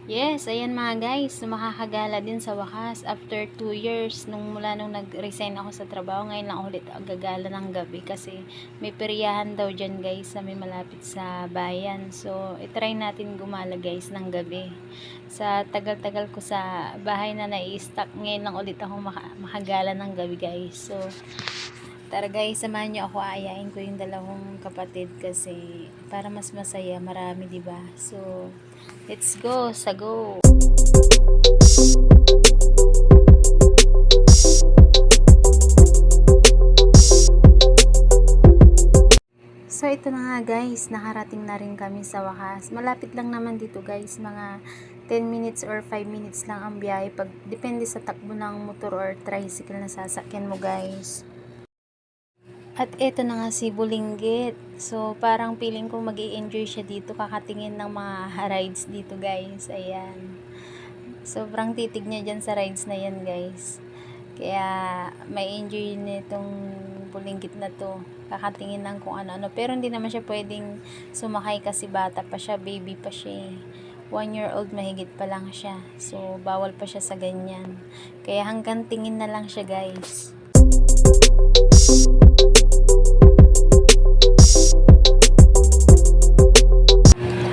Yes, ayan mga guys, makakagala din sa wakas after 2 years mula nung nag-resign ako sa trabaho. Ngayon lang ulit gagala ng gabi kasi may peryahan daw dyan guys sa may malapit sa bayan. So, itry natin gumala guys ng gabi. Sa tagal-tagal ko sa bahay na nai-stuck, ngayon lang ulit ako makagala ng gabi guys. So, tara guys, samahan niyo ako, aayain ko yung dalawang kapatid kasi para mas masaya, marami 'di ba? So, let's go, sa go. So ito na nga guys, nakarating na rin kami sa wakas. Malapit lang naman dito guys, mga 10 minutes or 5 minutes lang ang biyahe pag depende sa takbo ng motor or tricycle na sasakyan mo guys. At eto na nga si Bulinggit. So, parang feeling ko mag-i-enjoy siya dito kakatingin ng mga rides dito guys. Ayan. Sobrang titig niya dyan sa rides na yan guys. Kaya, may enjoy nitong Bulinggit na to. Kakatingin ng kung ano-ano. Pero hindi naman siya pwedeng sumakay kasi bata pa siya, baby pa siya eh. 1-year-old mahigit pa lang siya. So, bawal pa siya sa ganyan. Kaya hanggang tingin na lang siya guys.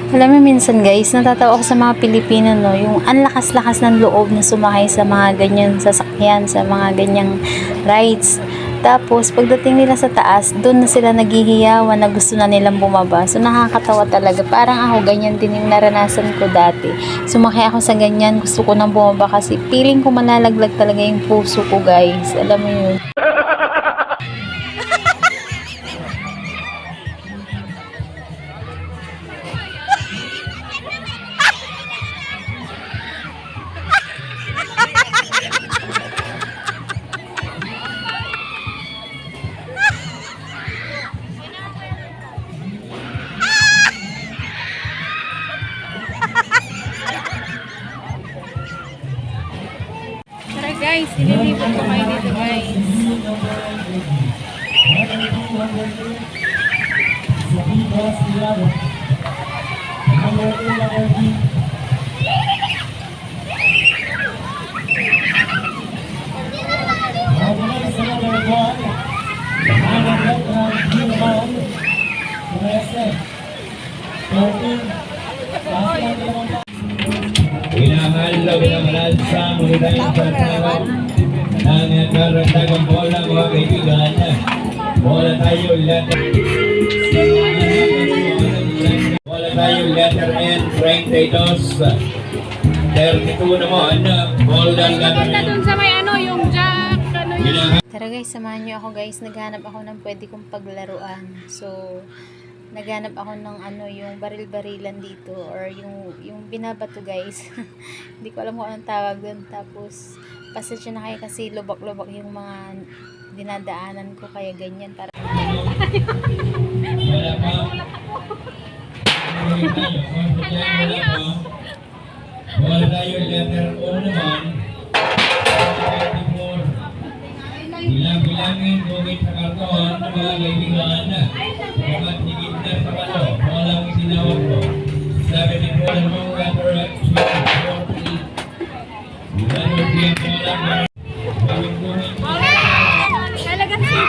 Alam mo minsan guys, natatawa ako sa mga Pilipino no, yung ang lakas-lakas ng loob na sumakay sa mga ganyan sasakyan, sa mga ganyang rides. Tapos pagdating nila sa taas, doon na sila naghihiyawan na gusto na nilang bumaba. So nakakatawa talaga. Parang ako ganyan din yung naranasan ko dati. Sumakay ako sa ganyan, gusto ko nang bumaba kasi feeling ko malalaglag talaga yung puso ko guys. Alam mo yun. Tara guys, ililipot ko kayo dito guys. Minamahal sa magandang pagkawan ng karagdagang bola mga kaibigan. Bola tayo letter. Bola tayo letter N, 32. 32 naman. Bola letter N. Sa may yung jack, yung... Tara guys, samahan niyo ako guys. Naghanap ako ng pwede kong paglaruan. So, naghanap ako ng yung baril-barilan dito or yung binabato guys. Hindi ko alam kung anong tawag doon. Tapos, pasensya na kayo kasi lubak-lubak yung mga dinadaanan ko kaya ganyan. Para Wala pa. Bola tayo letter O naman. 24. Bilang-bilangin gumit sa karton ng mga kaibigan. Dapat higit na sa walo. Walang itinawag ko. 74 mo letter X. 40. Bilang yung bola. Gawin gumit. Talagang 50.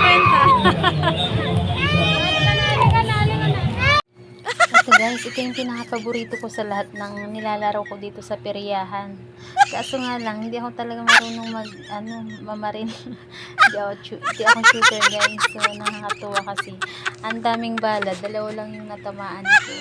ito guys, ito yung pinaka-paborito ko sa lahat ng nilalaro ko dito sa peryahan. Kaso nga lang, hindi ako talaga marunong mamarin. Hindi ako shooter guys. So, nakakatuwa kasi. Ang daming bala, dalawa lang yung natamaan ko.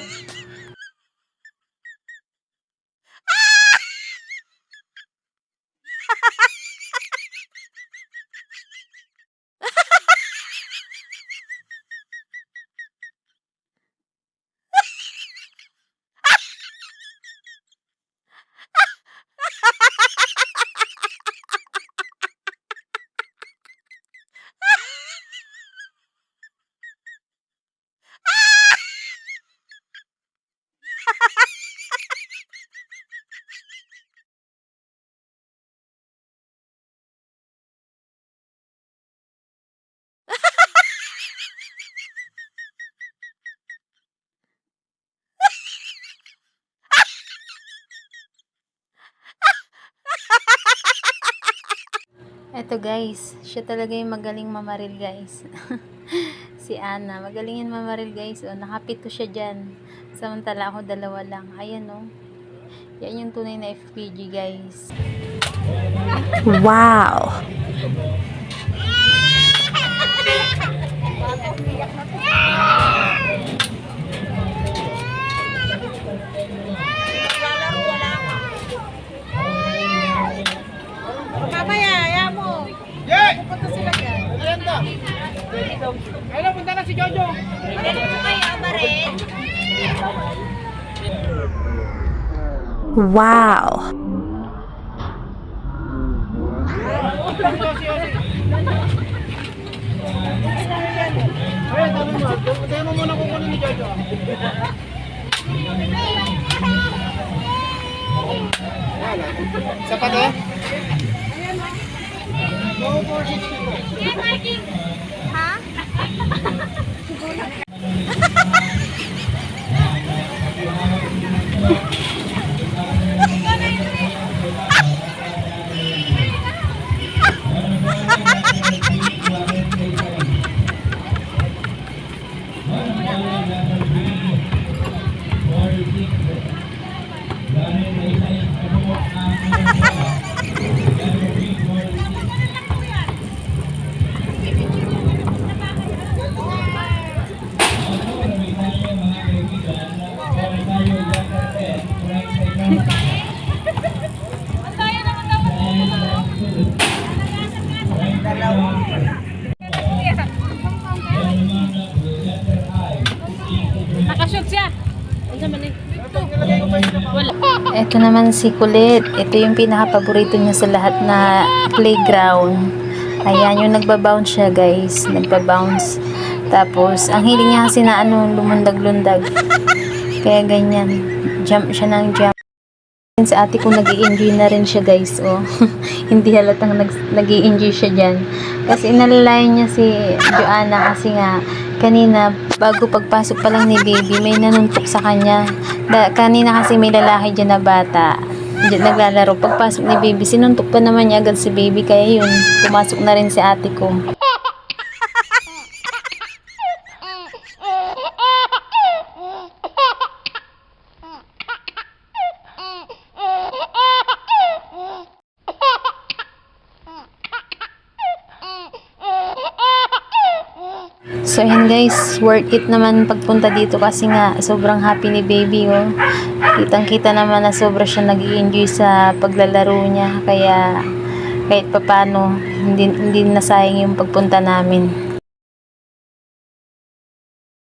Eto guys, siya talaga yung magaling mamaril guys. Si Ana, magaling yan mamaril guys. O, nakapito siya dyan. Samantala ako dalawa lang. Ayan o. Yan yung tunay na FPG guys. Wow! Mamaya, ayaw mo. Pupunta sila dyan. Ayun, punta na si Jojo. Wow! Tayo mo muna kukunin ni Jojo. Sapat eh? Nakashoot siya. Ano man eh? Wala. Ito naman si Kulit. Ito yung pinaka-paborito niya sa lahat na playground. Ayan, yung nagbabounce siya guys. Nagbabounce. Tapos, ang hiling niya kasi na lumundag-lundag. Kaya ganyan. Jump siya ng jump. Sa ate ko nag-i-enjoy na rin siya guys. Oh. Hindi halatang nag-i-enjoy siya dyan. Kasi inalalayan niya si Joanna kasi nga kanina bago pagpasok pa lang ni baby may nanuntok sa kanya. Kanina kasi may lalaki dyan na bata. Naglalaro. Pagpasok ni baby sinuntok pa naman niya agad si baby kaya yun pumasok na rin si ate ko. So yun guys, worth it naman pagpunta dito kasi nga sobrang happy ni baby oh. Kitang kita naman na sobra siya nag-i-enjoy sa paglalaro niya kaya kahit papano hindi nasayang yung pagpunta namin.